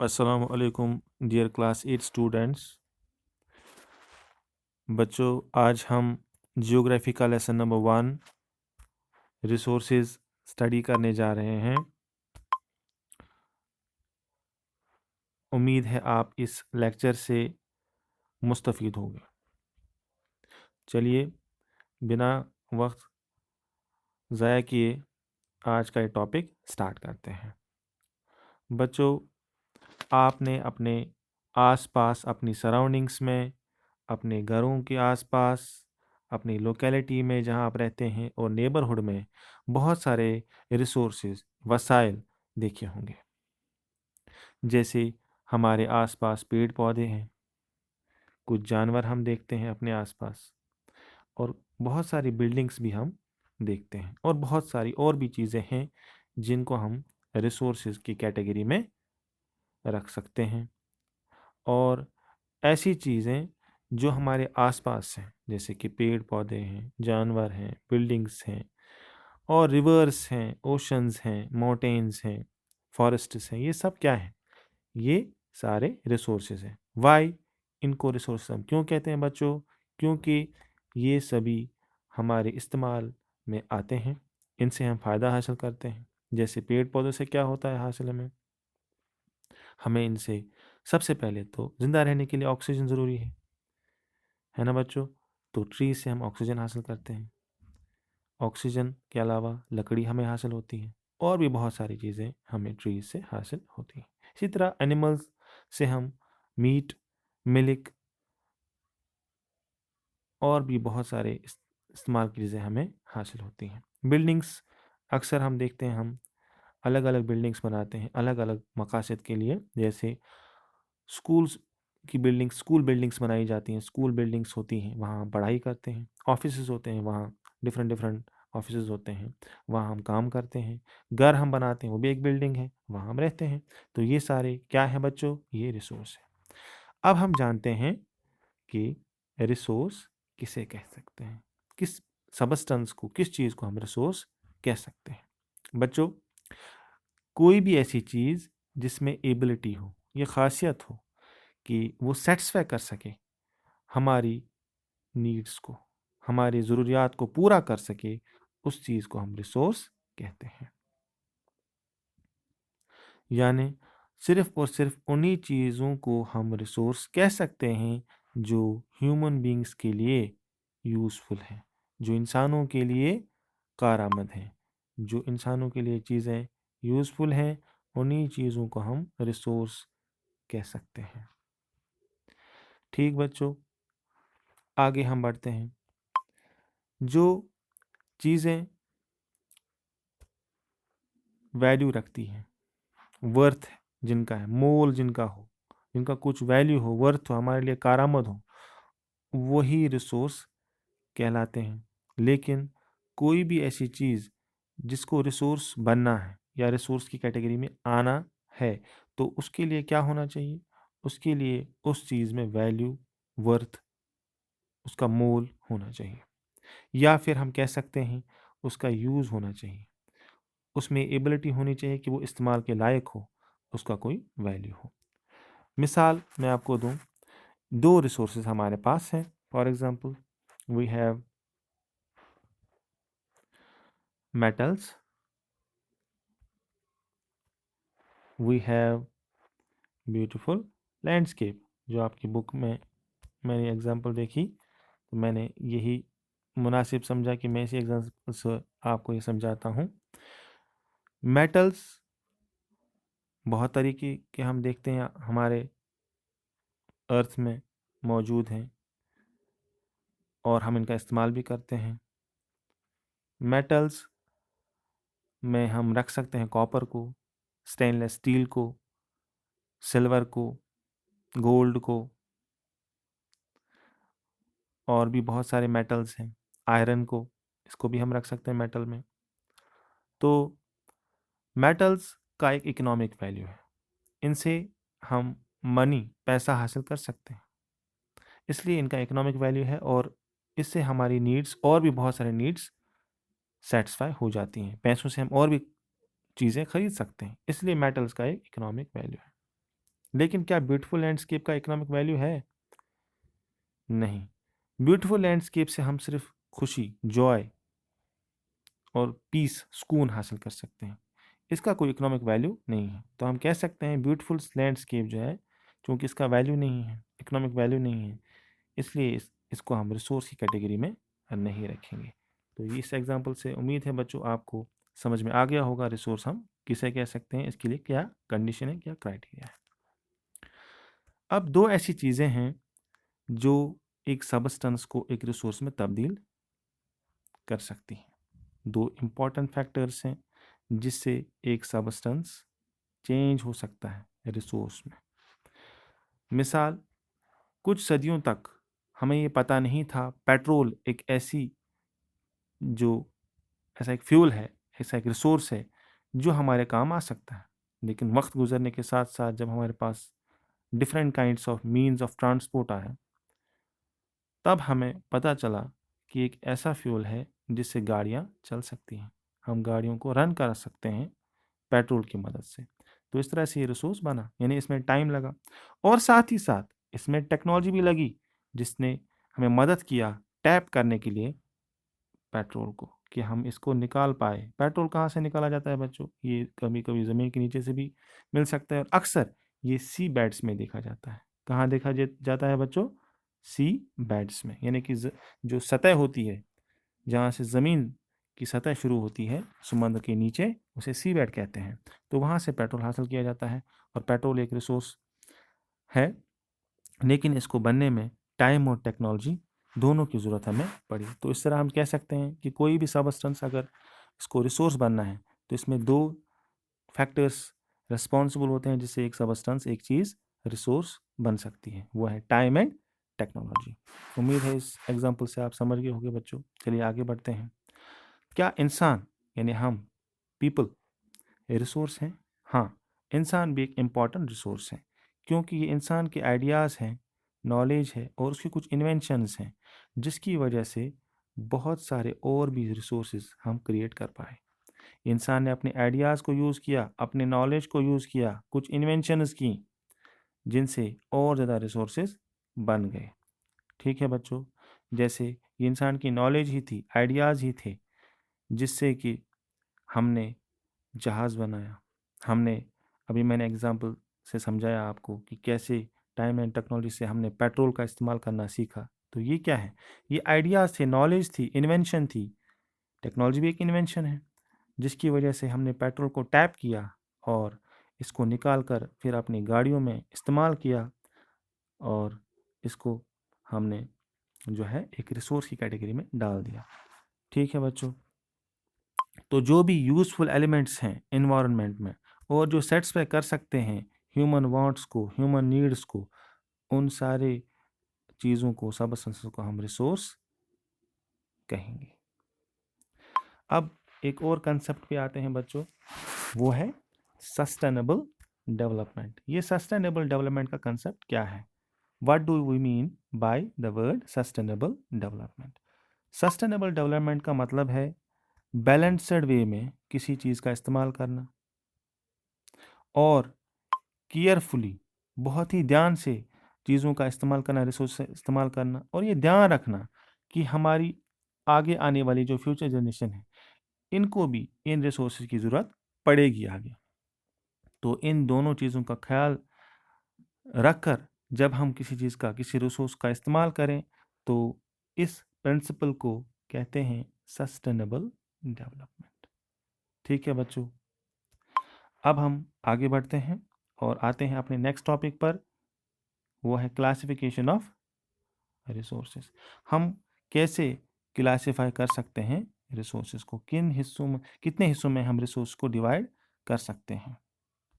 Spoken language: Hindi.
अस्सलाम वालेकुम डियर क्लास 8 स्टूडेंट्स। बच्चों, आज हम जियोग्राफी का लेसन नंबर 1 रिसोर्सेज स्टडी करने जा रहे हैं। उम्मीद है आप इस लेक्चर से मुस्तफ़ीद होंगे। चलिए, बिना वक्त ज़ाया किए आज का ये टॉपिक स्टार्ट करते हैं। बच्चों, आपने अपने आसपास, अपनी सराउंडिंग्स में, अपने घरों के आसपास, अपनी लोकेलिटी में जहां आप रहते हैं और नेबरहुड में बहुत सारे रिसोर्सेज, वसाइल देखे होंगे। जैसे हमारे आसपास पेड़ पौधे हैं, कुछ जानवर हम देखते हैं अपने आसपास, और बहुत सारी बिल्डिंग्स भी हम देखते हैं, और बहुत सारी और भी चीज़ें हैं जिनको हम रिसोर्सेज की कैटेगरी में रख सकते हैं। और ऐसी चीज़ें जो हमारे आसपास हैं, जैसे कि पेड़ पौधे हैं, जानवर हैं, बिल्डिंग्स हैं, और रिवर्स हैं, ओशंस हैं, माउंटेन्स हैं, फॉरेस्ट्स हैं, ये सब क्या हैं? ये सारे रिसोर्सेज हैं। वाई? इनको रिसोर्स हम क्यों कहते हैं बच्चों? क्योंकि ये सभी हमारे इस्तेमाल में आते हैं, इनसे हम फ़ायदा हासिल करते हैं। जैसे पेड़ पौधों से क्या होता है हासिल हमें इनसे सबसे पहले तो ज़िंदा रहने के लिए ऑक्सीजन ज़रूरी है ना बच्चों? तो ट्री से हम ऑक्सीजन हासिल करते हैं। ऑक्सीजन के अलावा लकड़ी हमें हासिल होती है, और भी बहुत सारी चीज़ें हमें ट्री से हासिल होती हैं। इसी तरह एनिमल्स से हम मीट, मिल्क, और भी बहुत सारे इस्तेमाल की चीज़ें हमें हासिल होती हैं। बिल्डिंग्स अक्सर हम देखते हैं, हम अलग अलग बिल्डिंग्स बनाते हैं अलग अलग मकासद के लिए। जैसे स्कूल्स की बिल्डिंग्स, स्कूल बिल्डिंग्स बनाई जाती हैं, स्कूल बिल्डिंग्स होती हैं, वहाँ हम पढ़ाई करते हैं। ऑफिसेज होते हैं, वहाँ डिफरेंट डिफरेंट ऑफिसेज होते हैं, वहाँ हम काम करते हैं। घर हम बनाते हैं, वो भी एक बिल्डिंग है, वहाँ हम रहते हैं। तो ये सारे क्या है बच्चों? ये रिसोर्स है। अब हम जानते हैं कि रिसोर्स किसे कह सकते हैं, किस सबस्टेंस को, किस चीज़ को हम रिसोर्स कह सकते हैं। बच्चों, कोई भी ऐसी चीज़ जिसमें एबिलिटी हो, ये खासियत हो कि वो सेटिस्फाई कर सके हमारी नीड्स को, हमारी ज़रूरियात को पूरा कर सके, उस चीज़ को हम रिसोर्स कहते हैं। यानी सिर्फ और सिर्फ उन्हीं चीज़ों को हम रिसोर्स कह सकते हैं जो ह्यूमन बींग्स के लिए यूज़फुल हैं, जो इंसानों के लिए कारआमद हैं। जो इंसानों के लिए चीज़ें यूज़फुल हैं, उन्हीं चीज़ों को हम रिसोर्स कह सकते हैं। ठीक बच्चों, आगे हम बढ़ते हैं। जो चीज़ें वैल्यू रखती हैं, वर्थ जिनका है, मोल जिनका हो, जिनका कुछ वैल्यू हो, वर्थ हो, हमारे लिए कारआमद हो, वही रिसोर्स कहलाते हैं। लेकिन कोई भी ऐसी चीज़ जिसको रिसोर्स बनना है या रिसोर्स की कैटेगरी में आना है, तो उसके लिए क्या होना चाहिए? उसके लिए उस चीज़ में वैल्यू, वर्थ, उसका मोल होना चाहिए। या फिर हम कह सकते हैं उसका यूज़ होना चाहिए, उसमें एबिलिटी होनी चाहिए कि वो इस्तेमाल के लायक हो, उसका कोई वैल्यू हो। मिसाल मैं आपको दूं, दो रिसोर्सेज हमारे पास हैं। For example, we have metals, we have beautiful landscape. जो आपकी बुक में मैंने एग्जांपल देखी, तो मैंने यही मुनासिब समझा कि मैं इसी एग्जांपल से आपको ये समझाता हूँ। मेटल्स बहुत तरीके के हम देखते हैं हमारे अर्थ में मौजूद हैं, और हम इनका इस्तेमाल भी करते हैं। मेटल्स में हम रख सकते हैं कॉपर को, स्टेनलेस स्टील को, सिल्वर को, गोल्ड को, और भी बहुत सारे मेटल्स हैं। आयरन को, इसको भी हम रख सकते हैं मेटल में। तो मेटल्स का एक इकोनॉमिक वैल्यू है, इनसे हम मनी, पैसा हासिल कर सकते हैं, इसलिए इनका इकोनॉमिक वैल्यू है, और इससे हमारी नीड्स, और भी बहुत सारे नीड्स सेटिस्फाई हो जाती हैं। पैसों से हम और भी चीज़ें खरीद सकते हैं, इसलिए मेटल्स का एक इकोनॉमिक वैल्यू है। लेकिन क्या ब्यूटीफुल लैंडस्केप का इकोनॉमिक वैल्यू है? नहीं। ब्यूटीफुल लैंडस्केप से हम सिर्फ खुशी, जॉय और पीस, सुकून हासिल कर सकते हैं। इसका कोई इकोनॉमिक वैल्यू नहीं है। तो हम कह सकते हैं ब्यूटीफुल लैंडस्केप जो है, चूंकि इसका वैल्यू नहीं है, इकोनॉमिक वैल्यू नहीं है, इसलिए इसको हम रिसोर्स की कैटेगरी में नहीं रखेंगे। तो इस एग्जांपल से उम्मीद है बच्चों आपको समझ में आ गया होगा रिसोर्स हम किसे कह सकते हैं, इसके लिए क्या कंडीशन है, क्या क्राइटेरिया है। अब दो ऐसी चीज़ें हैं जो एक सबस्टेंस को एक रिसोर्स में तब्दील कर सकती हैं। दो इम्पॉर्टेंट फैक्टर्स हैं जिससे एक सबस्टेंस चेंज हो सकता है रिसोर्स में। मिसाल, कुछ सदियों तक हमें ये पता नहीं था पेट्रोल एक ऐसा एक फ्यूल है, ऐसा एक रिसोर्स है जो हमारे काम आ सकता है। लेकिन वक्त गुजरने के साथ साथ जब हमारे पास different kinds of means of transport आए, तब हमें पता चला कि एक ऐसा फ्यूल है जिससे गाड़ियाँ चल सकती हैं, हम गाड़ियों को रन कर सकते हैं पेट्रोल की मदद से। तो इस तरह से ये रिसोर्स बना, यानी इसमें टाइम लगा और साथ ही साथ इसमें टेक्नोलॉजी भी लगी जिसने हमें मदद किया टैप करने के लिए पेट्रोल को, कि हम इसको निकाल पाए। पेट्रोल कहाँ से निकाला जाता है बच्चों? ये कभी कभी ज़मीन के नीचे से भी मिल सकता है और अक्सर ये सी बेड्स में देखा जाता है। कहाँ देखा जाता है बच्चों? सी बेड्स में, यानी कि जो सतह होती है, जहाँ से ज़मीन की सतह शुरू होती है समुद्र के नीचे, उसे सी बेड कहते हैं। तो वहाँ से पेट्रोल हासिल किया जाता है और पेट्रोल एक रिसोर्स है, लेकिन इसको बनने में टाइम और टेक्नोलॉजी दोनों की ज़रूरत हमें पड़ी। तो इस तरह हम कह सकते हैं कि कोई भी सबस्टेंस अगर इसको रिसोर्स बनना है तो इसमें दो फैक्टर्स रिस्पॉन्सिबल होते हैं जिससे एक सबस्टेंस, एक चीज़ रिसोर्स बन सकती है, वो है टाइम एंड टेक्नोलॉजी। उम्मीद है इस एग्जाम्पल से आप समझ गए होंगे बच्चों। चलिए आगे बढ़ते हैं। क्या इंसान यानी हम पीपल रिसोर्स हैं? हाँ, इंसान भी एक इम्पॉर्टेंट रिसोर्स है, क्योंकि ये इंसान के आइडियाज़ हैं, नॉलेज है और उसके कुछ इन्वेंशंस हैं जिसकी वजह से बहुत सारे और भी रिसोर्सेज हम क्रिएट कर पाए। इंसान ने अपने आइडियाज़ को यूज़ किया, अपने नॉलेज को यूज़ किया, कुछ इन्वेंशंस की जिनसे और ज़्यादा रिसोर्सेज बन गए। ठीक है बच्चों, जैसे ये इंसान की नॉलेज ही थी, आइडियाज़ ही थे जिससे कि हमने जहाज़ बनाया। हमने अभी मैंने एग्जांपल से समझाया आपको कि कैसे टाइम एंड टेक्नोलॉजी से हमने पेट्रोल का इस्तेमाल करना सीखा। तो ये क्या है? ये आइडियाज़ थे, नॉलेज थी, इन्वेंशन थी। टेक्नोलॉजी भी एक इन्वेंशन है जिसकी वजह से हमने पेट्रोल को टैप किया और इसको निकाल कर फिर अपनी गाड़ियों में इस्तेमाल किया और इसको हमने जो है एक रिसोर्स की कैटेगरी में डाल दिया। ठीक है बच्चों, तो जो भी यूज़फुल एलिमेंट्स हैं इन्वायरमेंट में और जो सेटिस्फाई कर सकते हैं ह्यूमन वांट्स को, ह्यूमन नीड्स को, उन सारे चीज़ों को, सबस्टेंसेस को हम रिसोर्स कहेंगे। अब एक और कंसेप्ट पे आते हैं बच्चों, वो है सस्टेनेबल डेवलपमेंट। ये सस्टेनेबल डेवलपमेंट का कंसेप्ट क्या है? What do we mean by the word sustainable development? Sustainable development का मतलब है बैलेंस्ड वे में किसी चीज़ का इस्तेमाल करना और केयरफुली, बहुत ही ध्यान से चीज़ों का इस्तेमाल करना, रिसोर्स इस्तेमाल करना, और ये ध्यान रखना कि हमारी आगे आने वाली जो फ्यूचर जनरेशन है इनको भी इन रिसोर्सेज की ज़रूरत पड़ेगी आगे। तो इन दोनों चीज़ों का ख्याल रखकर जब हम किसी चीज़ का, किसी रिसोर्स का इस्तेमाल करें तो इस प्रिंसिपल को कहते हैं सस्टेनेबल डेवलपमेंट। ठीक है बच्चों, अब हम आगे बढ़ते हैं और आते हैं अपने नेक्स्ट टॉपिक पर, वो है क्लासिफिकेशन ऑफ रिसोर्सेज। हम कैसे क्लासिफाई कर सकते हैं रिसोर्सेज को, किन हिस्सों में, कितने हिस्सों में हम रिसोर्स को डिवाइड कर सकते हैं।